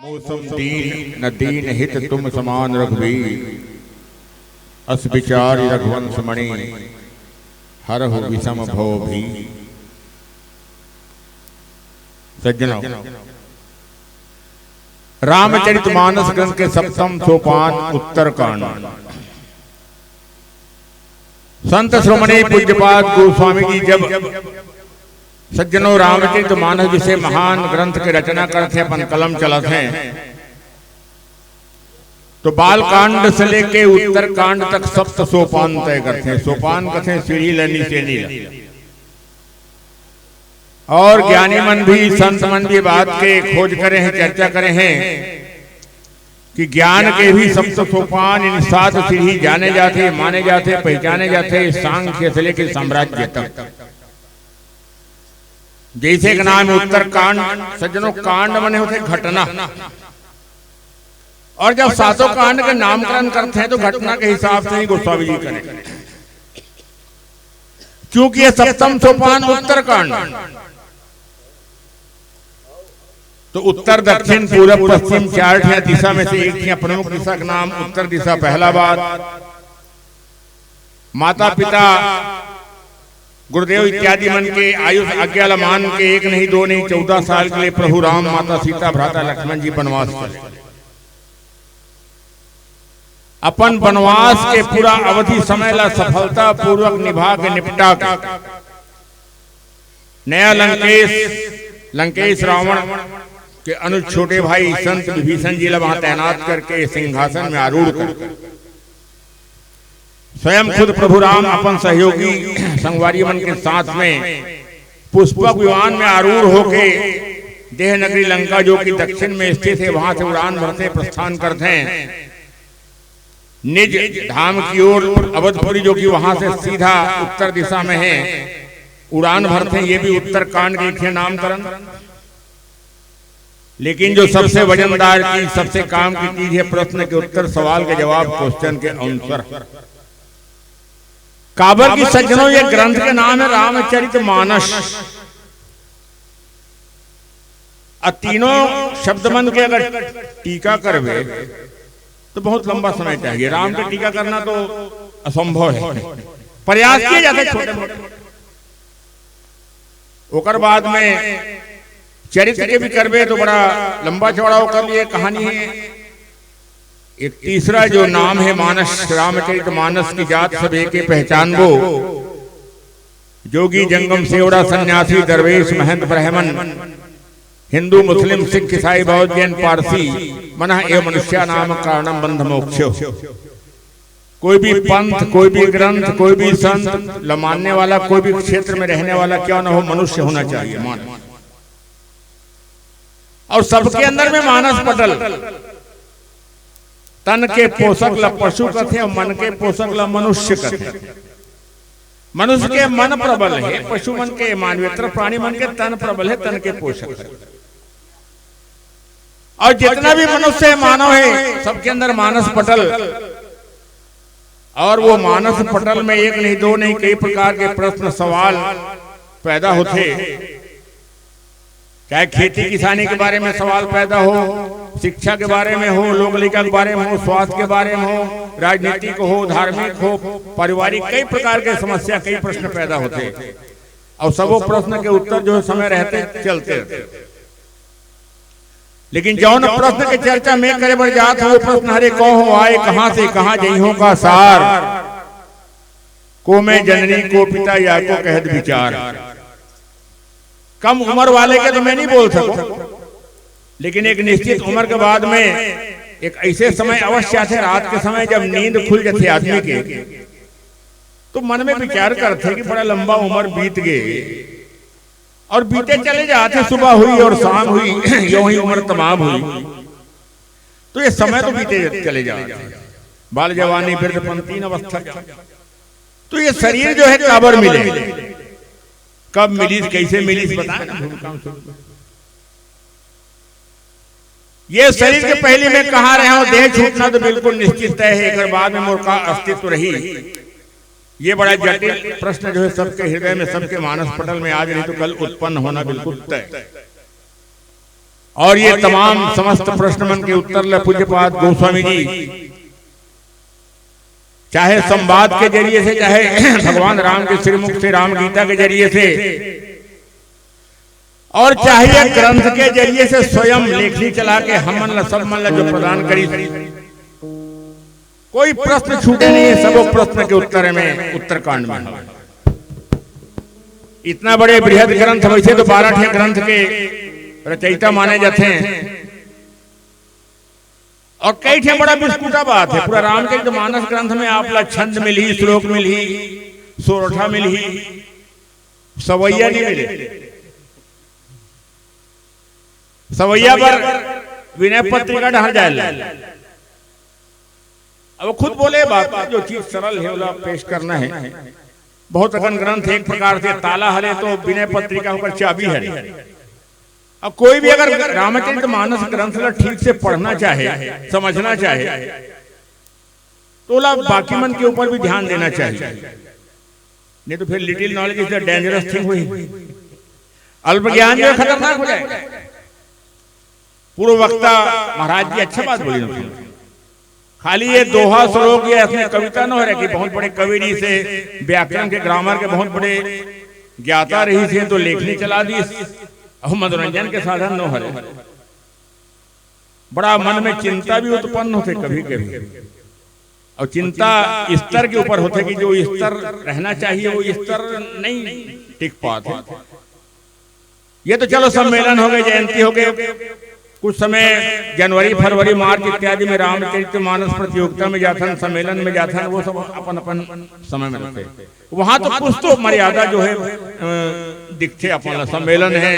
मौसम दीन न दीन हित तुम समान रघुवीर, अस विचार रघुवंश मणि हरहु विषम भव भी। सज्जनों, रामचरितमानस ग्रंथ के सप्तम सोपान उत्तरकांड। संत श्रोमणी पूज्यपाद गोस्वामी जी जब सज्जनों रामचरितमानस जिसे महान ग्रंथ के रचना करते अपन कलम चलत हैं, तो बालकांड से लेके उत्तरकांड तक सप्त सोपान तय करते हैं। सोपान कहते हैं सीढ़ी लेनी से नीला। और ज्ञानी मन भी संत मन भी बात के खोज करे हैं, चर्चा करे हैं कि ज्ञान के भी सप्त सोपान इन 7 सीढ़ी जाने जाते, माने जाते, पहचाने जाते सांख्य से लेकर साम्राज्य तक। जैसे का नाम है उत्तरकांड। सज्जनों, कांड मने होते घटना, और जब 7 कांड का नामकरण करते हैं तो घटना के हिसाब से ही गोस्वामी जी करें, क्योंकि ये सप्तम सोपान उत्तरकांड। तो उत्तर दक्षिण पूरब पश्चिम 4 दिशा में से एक थी प्रमुख दिशा का नाम उत्तर दिशा। पहला बात, माता पिता गुरुदेव इत्यादि मन के आयुष आज्ञा मान के 1 नहीं 2 नहीं 14 साल के लिए प्रभु राम, माता सीता, भ्राता लक्ष्मण जी वनवास चले। अपन वनवास के पूरा अवधि समय ला सफलता पूर्वक निभा के निपटा के नया लंकेश रावण के अनुज छोटे भाई संत विभीषण जी ला वहां तैनात करके सिंहासन में आरूढ़ कर स्वयं खुद प्रभु राम अपन सहयोगी संगवारी मन के साथ में पुष्पक विमान में आरूढ़ होके देह नगरी लंका जो कि दक्षिण में स्थित है वहां से उड़ान भरते प्रस्थान करते हैं निज धाम की ओर। अवधपुरी जो कि वहां से सीधा उत्तर दिशा में है उड़ान भरते हैं। ये भी उत्तरकांड के नामकरण। लेकिन जो सबसे वजनदार चीज, सबसे काम की चीज है प्रश्न के उत्तर, सवाल के जवाब, क्वेश्चन के आंसर। काबर की सज्जनों ये ग्रंथ के नाम है रामचरितमानस। तीनों शब्द मन के अगर टीका करवे तो बहुत लंबा समय चाहिए। राम के टीका करना तो असंभव है, प्रयास किए जाते छोटे मोटे। ओकर बाद में चरित्र के भी करवे तो बड़ा लंबा चौड़ा होकर लिए कहानी है। एक तीसरा जो नाम है मानस, रामचरित मानस की जात सब एक पहचान वो जोगी जंगम सेवड़ा सन्यासी दरवेश महंत ब्राह्मण हिंदू मुस्लिम सिख ईसाई बौद्ध जैन पारसी मना एवं मनुष्य नाम कारणम बंध मोक्षो। कोई भी पंथ, कोई भी ग्रंथ, कोई भी संत ल मानने वाला, कोई भी क्षेत्र में रहने वाला क्यों न हो, मनुष्य होना चाहिए मानस। और सबके अंदर में मानस पटल। तन के पोषक ला पशु कथे और मन के पोषक ला मनुष्य कथे। मनुष्य के मन प्रबल है, पशु मन के मानवेतर प्राणी मन के तन प्रबल है, तन के पोषक है। और जितना भी मनुष्य मानव है सबके अंदर मानस पटल। और वो मानस पटल में 1 नहीं 2 नहीं कई प्रकार के प्रश्न सवाल पैदा होते। चाहे खेती किसानी के बारे में सवाल पैदा हो, शिक्षा के बारे में हो, लोक लेखा के बारे में हो, स्वास्थ्य के बारे में हो, राजनीतिक हो, धार्मिक हो, पारिवारिक, कई प्रकार के समस्या, कई प्रश्न पैदा होते। और सबो प्रश्न के उत्तर जो है समय रहते चलते रहते। लेकिन जौन प्रश्न के चर्चा में करे बर जात हो, प्रश्न हरे कहो आए कहां से कहां जइहो का सार, को मैं जननी को पिता या को कहत विचार। कम उम्र वाले के तो मैं नहीं बोल सकूं, लेकिन एक निश्चित उम्र के बाद में एक ऐसे समय अवश्य आते, रात के समय जब नींद खुल जाती आदमी के, तो मन में विचार करते कि बड़ा लंबा उम्र बीत गए और बीते चले जाते। सुबह हुई और शाम हुई, यूं ही उम्र तमाम हुई, तो ये समय तो बीते चले जाते। बाल जवानी वृद्धपन 3 अवस्था। तो ये शरीर जो है काबर मिले, कब मिली, कैसे मिली, बताए। ये शरीर के पहले में कहाँ रहे हो, देह छूटना तो बिल्कुल निश्चित है। एक बाद में मोर का अस्तित्व रही। ये बड़ा जटिल प्रश्न जो है सबके हृदय में, सबके मानस पटल में आज नहीं तो कल उत्पन्न होना बिल्कुल तय। और ये तमाम समस्त प्रश्न मन के उत्तर ले पूज्यपाद गोस्वामी जी चाहे संवाद के जरिए से, चाहे भगवान राम के श्रीमुख से राम गीता के जरिए से, और चाहे ग्रंथ के जरिए से स्वयं लेखनी चला के हम मन सब मन जो प्रदान करी, कोई प्रश्न छूटे नहीं है। सब प्रश्न के उत्तर में उत्तरकांड में है। इतना बड़े बृहद ग्रंथ, वैसे तो 12 ग्रंथ के रचयिता माने जाते हैं, और कई ठे बड़ा बिस्कुटा बात है। पूरा रामचरित मानस ग्रंथ में आपला छंद मिली, श्लोक मिली, सोरठा मिली, सवैया नहीं मिले। सवैया पर विनय पत्रिका ढाल जाए। अब खुद बोले बात, जो चीज सरल है वो पेश करना है। बहुत अगन ग्रंथ एक प्रकार से ताला हरे तो विनय पत्रिका ऊपर चाबी हरे। अब कोई भी अगर रामचरित मानस ग्रंथ ला ठीक से पढ़ना चाहे, समझना चाहे, तो ला बाकी मन के ऊपर भी ध्यान देना चाहिए। नहीं तो फिर little knowledge is the dangerous thing हुई। अल्प ज्ञान जो खतरनाक हो जाएगा। पूर्व वक्ता महाराज जी अच्छा बात बोली। खाली ये दोहा श्लोक ये अपने कविता न हो रहे कि बहुत बड़े कवि जी से, व्याकरण के ग्रामर के बहुत बड़े ज्ञाता रही थे तो लेखनी चला दी, और मनोरंजन के साधन न हो रहे। बड़ा मन में चिंता भी उत्पन्न होते कभी कभी, और चिंता स्तर के ऊपर होते कि जो स्तर रहना चाहिए वो स्तर नहीं टिक पाते। ये तो चलो सम्मेलन हो गए, जयंती हो गए, कुछ समय जनवरी फरवरी मार्च इत्यादि में रामचरित मानस प्रतियोगिता में जाथन, सम्मेलन में जाथन, वो सब अपन अपन समय में रखते। वहां तो कुछ तो मर्यादा जो है दिखते। अपन सम्मेलन है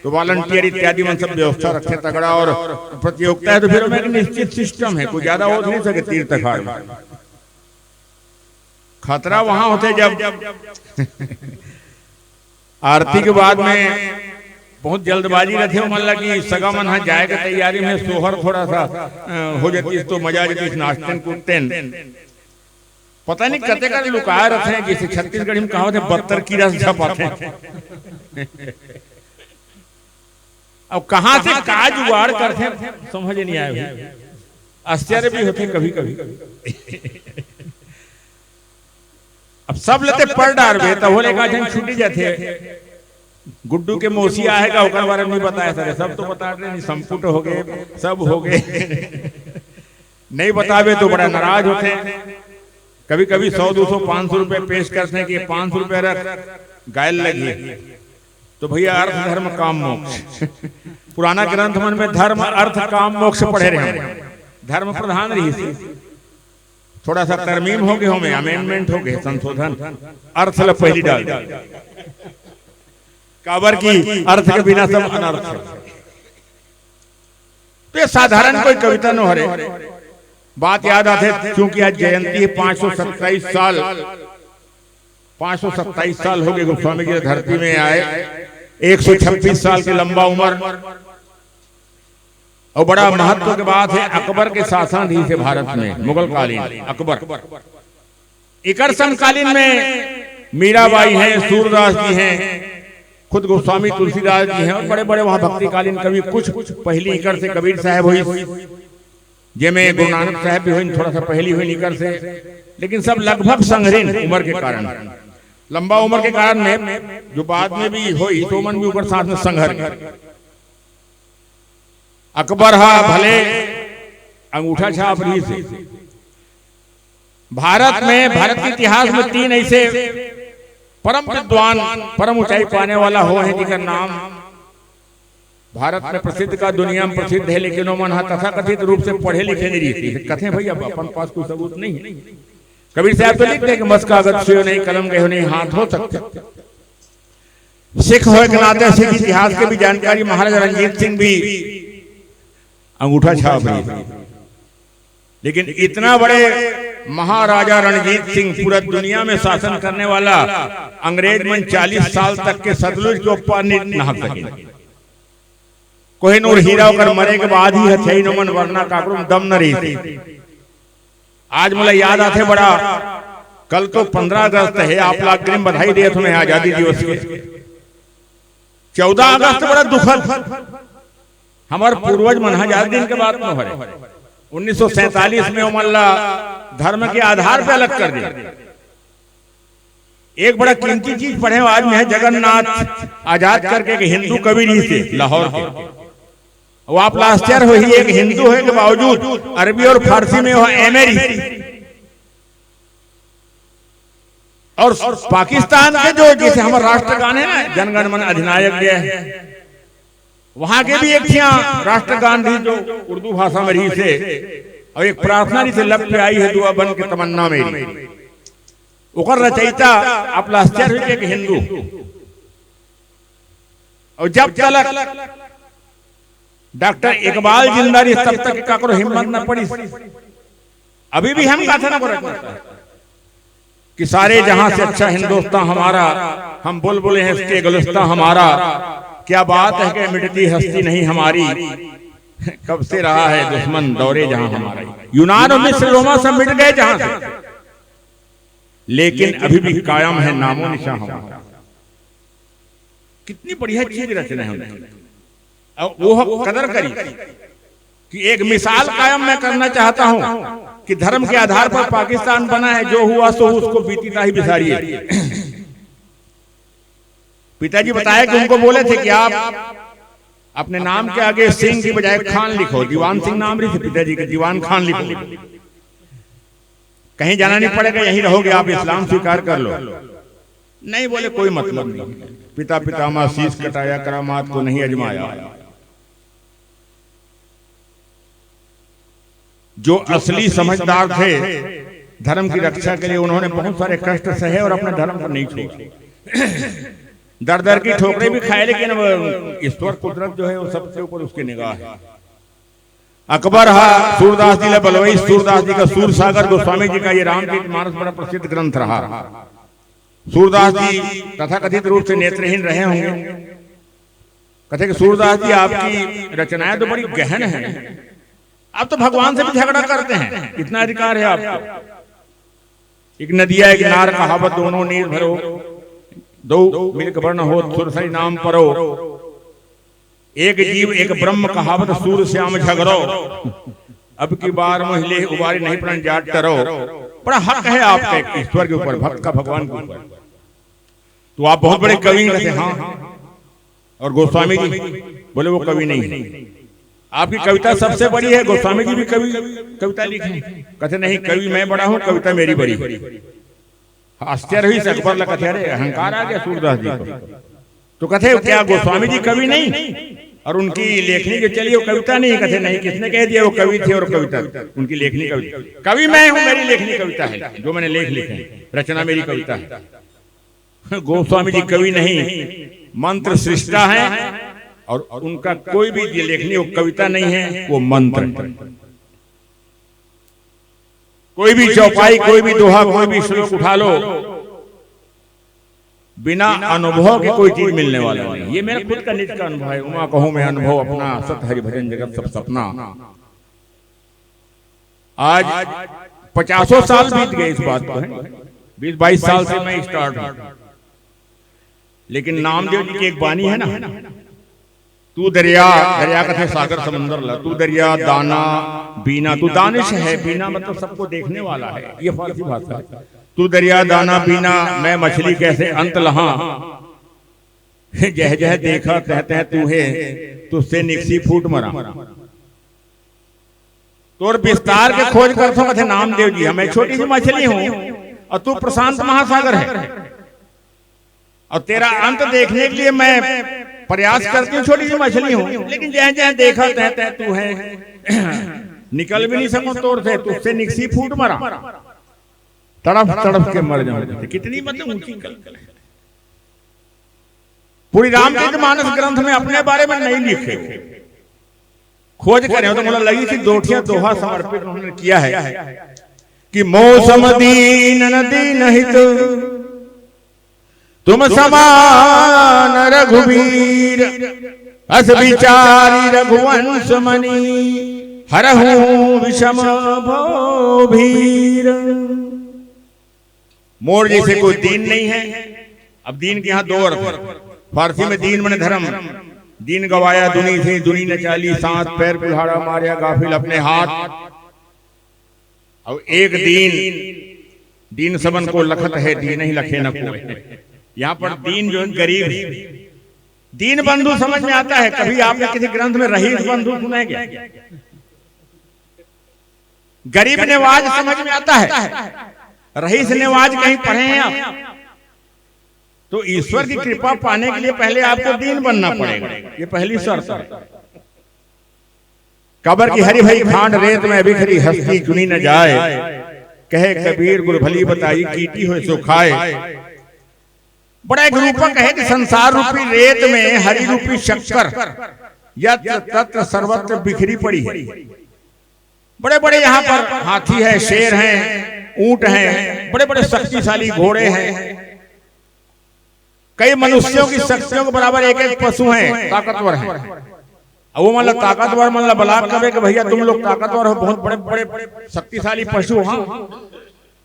तो वॉलंटियर इत्यादि में सब व्यवस्था रखे तगड़ा, और प्रतियोगिता है तो फिर एक निश्चित सिस्टम है, कुछ ज्यादा हो नहीं सके। तीर्थ अखाड़ में खतरा वहां होते जब आरती के बाद में बहुत जल्दबाजी रहते हो, मतलब कि सगा मन हाँ जाएगा तैयारी में, सोहर थोड़ा सा हो जाती तो मजा जाती, नाचते कूदते। पता नहीं कते का लुकाया रहते हैं, जैसे छत्तीसगढ़ में कहा 72 की रस छपाते। अब कहां से का जुगाड़ करते समझ नहीं आया। आश्चर्य भी होते कभी कभी। अब सब लेते पढ़ डाल तो बोले का छूटी जाते। गुड्डू के मौसी आएगा ओकर बारे में नहीं बताया सर, सब तो बता रहे नहीं, संपुट हो गए, सब हो गए। नहीं बतावे तो बड़ा नाराज होते हैं। कभी कभी 100 200 500 रुपए पेश करते हैं कि 500 रुपए रख गायल लगी, तो भैया अर्थ धर्म काम मोक्ष। पुराना ग्रंथ मन में धर्म अर्थ काम मोक्ष पढ़े रहे, धर्म प्रधान रही। थोड़ा सा तरमीम हो गए, हमें अमेंडमेंट हो गए, संशोधन। अर्थ ल पहली डाल काबर की अर्थ के बिना सब अनर्थ है। तो ये साधारण कोई कविता न हो रहे। बात याद आते क्योंकि आज जयंती है, 527 साल हो गए गोस्वामी जी धरती में आए। 126 साल की लंबा उम्र, और बड़ा महत्व की बात है अकबर के शासन ही से भारत में, मुगल कालीन अकबर। इकर समकालीन में मीराबाई हैं, सूरदास जी हैं, खुद गोस्वामी तुलसीदास जी हैं, और बड़े बड़े वहां भक्तिकालीन कवि। कुछ पहली इकर से कबीर साहब हुई, जेमे गुरु नानक साहब भी हुई, थोड़ा सा पहली हुई इकर से, लेकिन सब लगभग संघरीन उम्र के कारण, लंबा उम्र के कारण में जो बाद में भी हुई तो मन भी ऊपर साथ में संघर्ष। अकबर हा भले अंगूठा छाप रही से। भारत में, भारत के इतिहास में 3 ऐसे परम विद्वान, परम ऊंचाई पाने वाला हो है जिनका नाम भारत में प्रसिद्ध का दुनिया में प्रसिद्ध है, लेकिन वो मन तथा कथित रूप से पढ़े लिखे नहीं रहती। कथे भैया अपन पास कोई सबूत नहीं है। कबीर साहब तो लिखते हैं कि मस कागज से नहीं, कलम गए नहीं, हाथ हो सकते। सिख हो के नाते सिख इतिहास के भी जानकारी महाराजा रणजीत सिंह भी अंगूठा छाप रही। लेकिन इतना बड़े महाराजा रणजीत सिंह पूरा दुनिया में शासन करने वाला, अंग्रेज मन 40 साल तक के सतलुज के ऊपर नहीं नहा सके। कोहिनूर हीरा होकर मरे के बाद ही हथेई न मन वरना काकड़ों दम न रही थी। आज मुझे याद आते बड़ा, कल तो 15 अगस्त है, आप लोग अग्रिम बधाई दिए तुम्हें आजादी दिवस के। 14 अगस्त बड़ा दुखद, हमारे पूर्वज मन हजार दिन के बाद में भरे 1947 में उमल्ला धर्म के आधार पे अलग कर दिया। एक बड़ा कीमती चीज पढ़े आज में है, जगन्नाथ आजाद करके के हिंदू कवि नहीं थे लाहौर के, वो आप आश्चर्य हुई, एक हिंदू है के बावजूद अरबी और फारसी में वो एमएरी, और पाकिस्तान के जो जैसे हमारे राष्ट्रगान है ना, जनगण मन अधिनायक जय, वहां के भी एक थी राष्ट्रगान थी जो उर्दू भाषा में रही थे, और एक प्रार्थना रही थी, लब पे आई है दुआ बन के तमन्ना मेरी, ओकर रचयिता आप आश्चर्य हुई कि हिंदू। और जब तक डॉक्टर इकबाल जिंदा रही तब तक काकरो हिम्मत न पड़ी। अभी भी हम गाथा ना बोलते कि सारे जहां से अच्छा हिंदुस्तान हमारा, हम बुलबुल हैं इसके गुलिस्तां हमारा, क्या बात है कि मिटती हस्ती नहीं हमारी, कब से रहा है दुश्मन दौरे जहां हमारा। यूनान और मिस्र रोमा सब मिट गए जहां से, लेकिन अभी भी कायम है नामो निशान हमारा। कितनी बढ़िया चीज रचना है हमने, अब वो कदर करी कि एक मिसाल कायम मैं करना चाहता हूं कि धर्म के आधार पर पाकिस्तान बना है, जो हुआ सो उसको बीतीता ही बिसारिए। पिताजी बताया कि उनको बोले थे कि आप अपने नाम के आगे सिंह की बजाय खान लिखो, दीवान सिंह नाम रही थी पिताजी के, दीवान खान लिखो, कहीं जाना नहीं पड़ेगा, यहीं रहोगे आप, इस्लाम स्वीकार कर लो। नहीं बोले कोई मतलब नहीं, पिता पितामह शीश कटाया, करामात को नहीं अजमाया। जो असली समझदार थे धर्म की रक्षा के लिए, उन्होंने बहुत सारे कष्ट सहे और अपने धर्म को नहीं छोड़ा। दर दर की ठोकरें भी खाए, लेकिन ईश्वर कुदरत जो है वो सबसे ऊपर उसकी निगाह है। अकबर हा सूरदास जी बलवई, सूरदास जी का सूर सागर, गोस्वामी जी का ये रामचरितमानस बड़ा प्रसिद्ध ग्रंथ रहा। सूरदास जी तथा कथित रूप से नेत्रहीन रहे होंगे। कहते कि सूरदास जी आपकी रचनाएं तो बड़ी गहन हैं, आप तो भगवान से भी झगड़ा करते हैं, इतना अधिकार है आपको। एक नदिया एक नार कहावत, दोनों नीर भरो, दो मिलक वर्ण हो सुरसई नाम परो, एक जीव एक ब्रह्म कहावत, सूर श्याम झगड़ो, अब की बार महिले उबारी नहीं प्रण जाट टरो। बड़ा हक है आपके ईश्वर के ऊपर, भक्त का भगवान के ऊपर। तो आप बहुत बड़े कवि कहते हाँ, और गोस्वामी जी बोले वो कवि नहीं, आपकी कविता सबसे बड़ी है। गोस्वामी जी भी कविता लिखे, कहते नहीं कवि मैं बड़ा हूं, कविता मेरी बड़ी। आश्चर्य हुई अकबर लगा, कहते अरे अहंकार आ गया सूरदास जी को। तो कहते क्या गोस्वामी जी कवि नहीं, और उनकी लेखनी जो चली वो कविता नहीं? कहते नहीं, किसने कह दिया वो कवि थे और कविता उनकी लेखनी कविता। कवि मैं हूं, मेरी लेखनी कविता है, जो मैंने लेख लिखे, रचना मेरी कविता है। गोस्वामी जी कवि नहीं, मंत्र सृष्टा है, और उनका कोई भी लेखनी वो कविता नहीं है, वो मंत्र। कोई भी चौपाई, कोई भी दोहा, कोई भी श्लोक उठा लो, बिना अनुभव के कोई चीज मिलने वाला नहीं। ये मेरा खुद का निज का अनुभव है। उमा कहूं मैं अनुभव अपना, सत हरि भजन जगत सब सपना। आज 50 साल बीत गए इस बात को, 20-22 साल से मैं स्टार्ट हूं, लेकिन नामदेव जी की एक वाणी है ना, तू दरिया, दरिया कथे सागर समंदर ला, तू दरिया दाना बीना, तू दानिश है, बीना मतलब सबको देखने वाला है, ये फारसी भाषा है। तू दरिया दाना बीना, मैं मछली कैसे अंत लहा, जह जह देखा कहते हैं तू है, तुझसे निकसी फूट मरा। तोर विस्तार के खोज करता हूं, कहते नामदेव जी मैं छोटी सी मछली हूं और तू प्रशांत महासागर है, और तेरा अंत देखने के लिए मैं प्रयास करती हूँ, छोटी सी मछली हूँ, लेकिन जहाँ जहाँ देखा तह तू है, निकल भी नहीं सकूं तोड़ से, तुझसे निकसी फूट मरा, तड़प तड़प के मर जाऊं। कितनी मतलब ऊंची कल्पना है। पूरी रामचरितमानस ग्रंथ में अपने बारे में नहीं लिखे, खोज करें तो मुझे लगी कि दोठिया दोहा समर्पित उन्होंने किया है कि मौसम दीन दीन हित तुम समान रघुवीर, अस विचारी रघुवंश मणि, हरहूं विषम भोभीर। मोर जैसे कोई दीन नहीं है। अब दीन के यहाँ दो अर्थ है। फारसी में दीन माने धर्म, दीन गवाया दुनी से दुनी न चाली, सांस पैर कुल्हाड़ा मारिया गाफिल अपने हाथ। और एक दीन सबन को लखत है, दीन ही लखे न कोई। यहाँ पर दीन जो है गरीब, दीन बंधु समझ में आता है। कभी आपने किसी ग्रंथ में रहीस बंधु सुना है क्या? गरीब नवाज समझ में आता है, रहीस नवाज कहीं पढ़े हैं आप? तो ईश्वर की कृपा पाने के लिए पहले आपको दीन बनना पड़ेगा, ये पहली शर्त है। कबर की हरी भरी खांड रेत में बिखरी हस्ती चुनी न जाए, कहे कबीर गुल भली बताई कीटी हुए सो खाए। बड़ा एक रूपक है कि संसार रूपी रेत में हरी रूपी शक्कर यत्र तत्र सर्वत्र बिखरी पड़ी है। बड़े बड़े यहाँ पर हाथी है, शेर हैं, ऊंट हैं, बड़े बड़े शक्तिशाली घोड़े हैं, कई मनुष्यों की शक्तियों के बराबर एक एक पशु हैं, ताकतवर हैं। वो मतलब ताकतवर मतलब बलाक करे कि भैया तुम लोग ताकतवर हो, बहुत बड़े बड़े शक्तिशाली पशु। हाँ,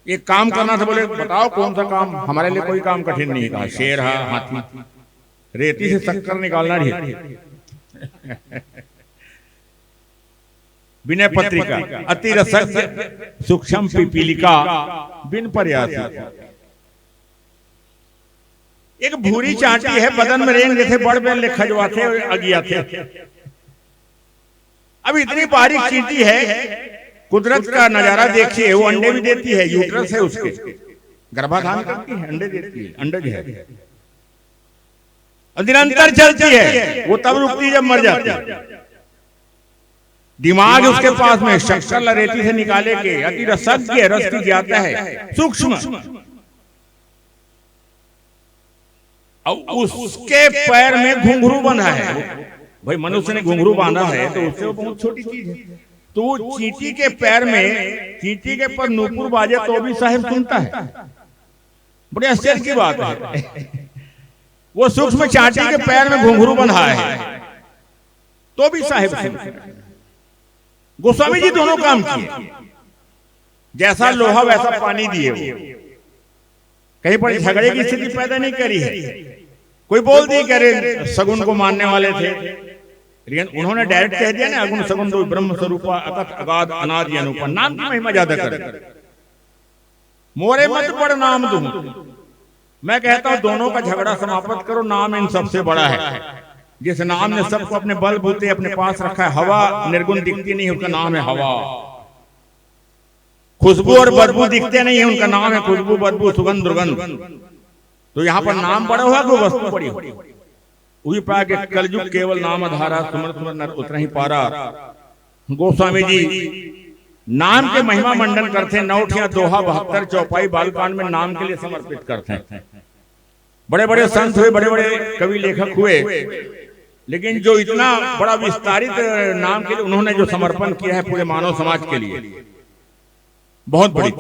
एक काम करना था, बोले बताओ कौन सा काम? हमारे लिए कोई काम कठिन नहीं। कहा शेर है, हाथी, रेती से शक्कर निकालना नहीं। विनय पत्रिका अति रसज्ञ सूक्ष्म पिपीलिका बिन प्रयासी। एक भूरी चांटी है, बदन में रेंग थे, बड़ बेल खजवा थे, अगिया थे। अब इतनी बारीक चींटी है, कुदरत का नजारा देखिए। वो अंडे भी देती है, यूट्रस है उसके, गर्भाधान करती है, अंडे देती है, अंडज है, निरंतर चलती है। वो तब रुकती है जब मर जाती है। दिमाग उसके पास में, शक्कर रेती से निकाले के अति रसज्ञ, रस की ज्ञाता है, सूक्ष्म। उसके पैर में घुंघरू बंधा है। भाई मनुष्य ने घुंघरू बांधा है तो उससे वो बहुत छोटी चीज है। तो वो चींटी के पैर में, चींटी के पर नूपुर बाजे तो भी साहिब सुनता है। बड़े आश्चर्य की बात है। वो सूक्ष्म चांटी के पैर में घुंघरू बंधा है तो भी साहिब सुनता है। गोस्वामी जी दोनों काम किए, जैसा लोहा वैसा पानी दिए। वो कहीं पर झगड़े की स्थिति पैदा नहीं करी है। कोई बोल दी कि अरे सगुन को मानने वाले थे, लेकिन उन्होंने डायरेक्ट कह दिया ना, अगुण सगुन दो ब्रह्म स्वरूपा अकथ अगाध अनादि अनुपा। नाम की महिमा ज्यादा कर, मोरे मत पड़ नाम दूं। मैं कहता हूं दोनों का झगड़ा समाप्त करो, नाम इन सबसे बड़ा है। जिस नाम ने सबको अपने बल बूते अपने पास रखा है। हवा निर्गुण दिखती नहीं, उसका नाम है हवा। खुशबू और बदबू दिखते नहीं है, उनका नाम है खुशबू बदबू सुगंध दुर्गंध। तो यहाँ पर नाम बड़ा हुआ कि वस्तु बड़ी हुई। वही पा के कलयुग केवल नाम आधारा, सुमर सुमर नर उतना ही पारा। गोस्वामी जी नाम के महिमा मंडन करते हैं। नौठिया दोहा 72 चौपाई बालकांड में नाम के लिए समर्पित करते हैं। बड़े बड़े संत हुए, बड़े बड़े कवि लेखक हुए, लेकिन जो इतना बड़ा विस्तारित नाम के लिए उन्होंने जो समर्पण किया है पूरे मानव समाज के लिए, बहुत बड़ी।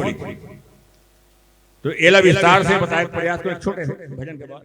तो एला विस्तार से बताए प्रयास को एक छोटे भजन के बाद